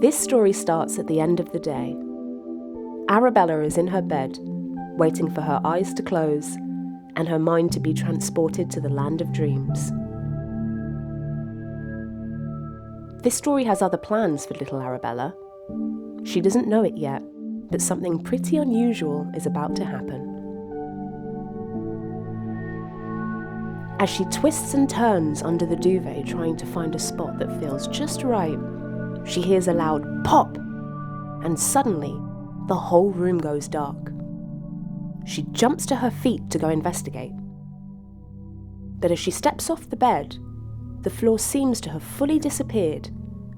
This story starts at the end of the day. Arabella is in her bed, waiting for her eyes to close and her mind to be transported to the land of dreams. This story has other plans for little Arabella. She doesn't know it yet, but something pretty unusual is about to happen. As she twists and turns under the duvet trying to find a spot that feels just right, she hears a loud pop, and suddenly, the whole room goes dark. She jumps to her feet to go investigate. But as she steps off the bed, the floor seems to have fully disappeared,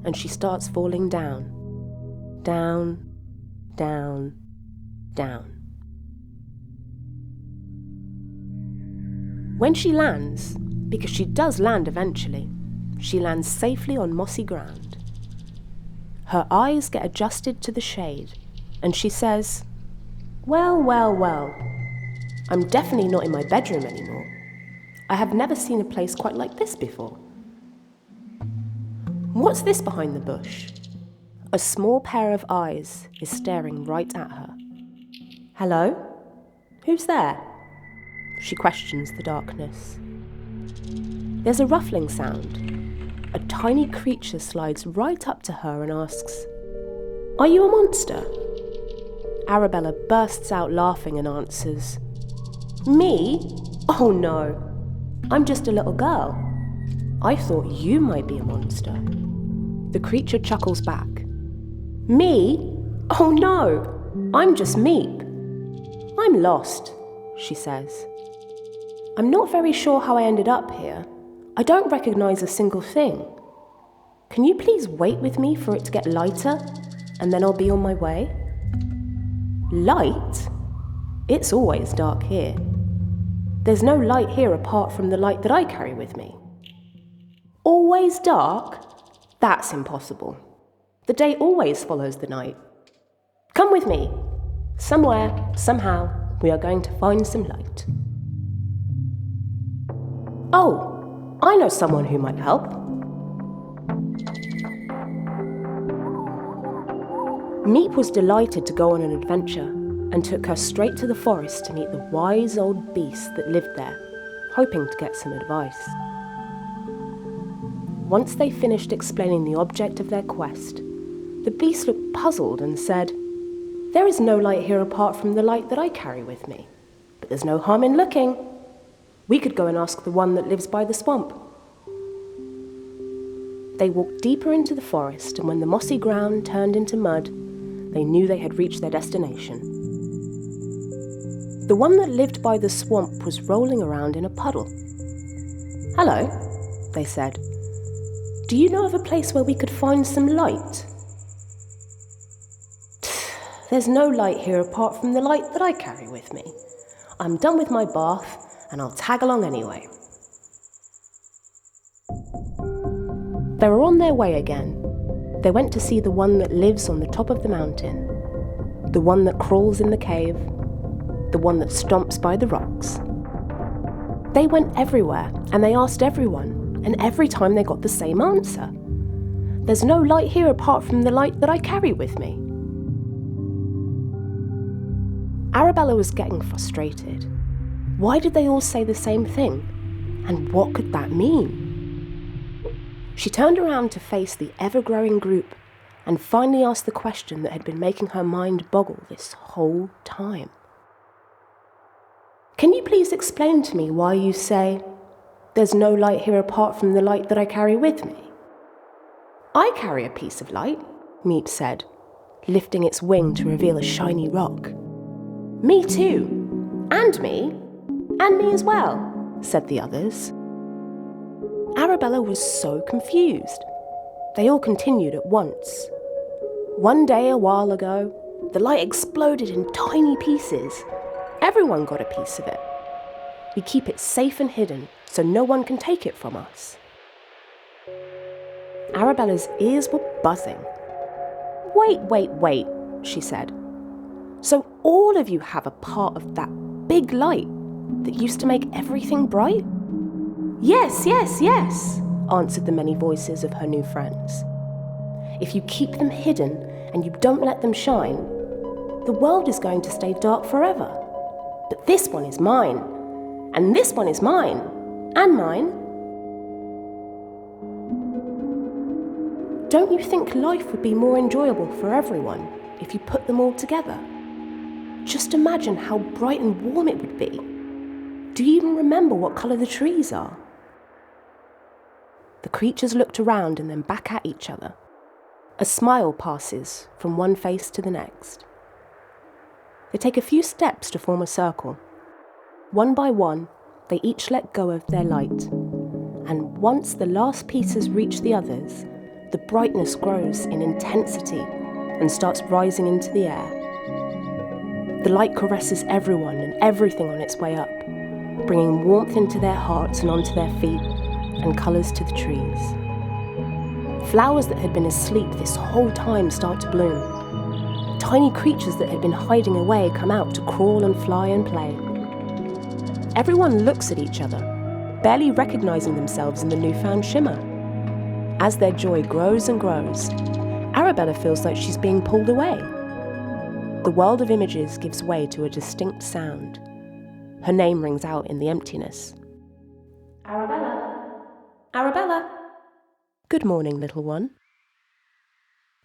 and she starts falling down. Down, down, down. When she lands, because she does land eventually, she lands safely on mossy ground. Her eyes get adjusted to the shade, and she says, "Well, well, well, I'm definitely not in my bedroom anymore. I have never seen a place quite like this before. What's this behind the bush?" A small pair of eyes is staring right at her. "Hello? Who's there?" She questions the darkness. There's a ruffling sound. A tiny creature slides right up to her and asks, "Are you a monster?" Arabella bursts out laughing and answers, "Me? Oh no, I'm just a little girl. I thought you might be a monster." The creature chuckles back. "Me? Oh no, I'm just Meep. I'm lost," she says. "I'm not very sure how I ended up here. I don't recognise a single thing. Can you please wait with me for it to get lighter, and then I'll be on my way?" "Light? It's always dark here. There's no light here apart from the light that I carry with me." "Always dark? That's impossible. The day always follows the night. Come with me. Somewhere, somehow, we are going to find some light." "Oh, I know someone who might help." Meep was delighted to go on an adventure and took her straight to the forest to meet the wise old beast that lived there, hoping to get some advice. Once they finished explaining the object of their quest, the beast looked puzzled and said, "There is no light here apart from the light that I carry with me, but there's no harm in looking. We could go and ask the one that lives by the swamp." They walked deeper into the forest, and when the mossy ground turned into mud, they knew they had reached their destination. The one that lived by the swamp was rolling around in a puddle. "Hello," they said. "Do you know of a place where we could find some light?" "There's no light here apart from the light that I carry with me. I'm done with my bath, and I'll tag along anyway." They were on their way again. They went to see the one that lives on the top of the mountain, the one that crawls in the cave, the one that stomps by the rocks. They went everywhere, and they asked everyone, and every time they got the same answer. "There's no light here apart from the light that I carry with me." Arabella was getting frustrated. Why did they all say the same thing? And what could that mean? She turned around to face the ever-growing group and finally asked the question that had been making her mind boggle this whole time. "Can you please explain to me why you say, 'There's no light here apart from the light that I carry with me'?" "I carry a piece of light," Meep said, lifting its wing to reveal a shiny rock. "Me too. And me. And me as well," said the others. Arabella was so confused. They all continued at once. "One day a while ago, the light exploded in tiny pieces. Everyone got a piece of it. We keep it safe and hidden so no one can take it from us." Arabella's ears were buzzing. Wait, she said. "So all of you have a part of that big light that used to make everything bright?" Yes, answered the many voices of her new friends. if you keep them hidden and you don't let them shine, the world is going to stay dark forever. But this one is mine, and this one is mine, and mine. Don't you think life would be more enjoyable for everyone if you put them all together? Just imagine how bright and warm it would be. Do you even remember what colour the trees are? The creatures looked around and then back at each other. A smile passes from one face to the next. They take a few steps to form a circle. One by one, they each let go of their light. And once the last pieces reach the others, the brightness grows in intensity and starts rising into the air. The light caresses everyone and everything on its way up, bringing warmth into their hearts and onto their feet, and colours to the trees. Flowers that had been asleep this whole time start to bloom. Tiny creatures that had been hiding away come out to crawl and fly and play. Everyone looks at each other, barely recognising themselves in the newfound shimmer. As their joy grows and grows, Arabella feels like she's being pulled away. The world of images gives way to a distinct sound. Her name rings out in the emptiness. Arabella! Arabella! Good morning, little one.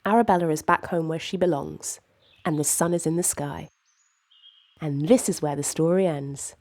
Arabella is back home where she belongs, and the sun is in the sky. And this is where the story ends.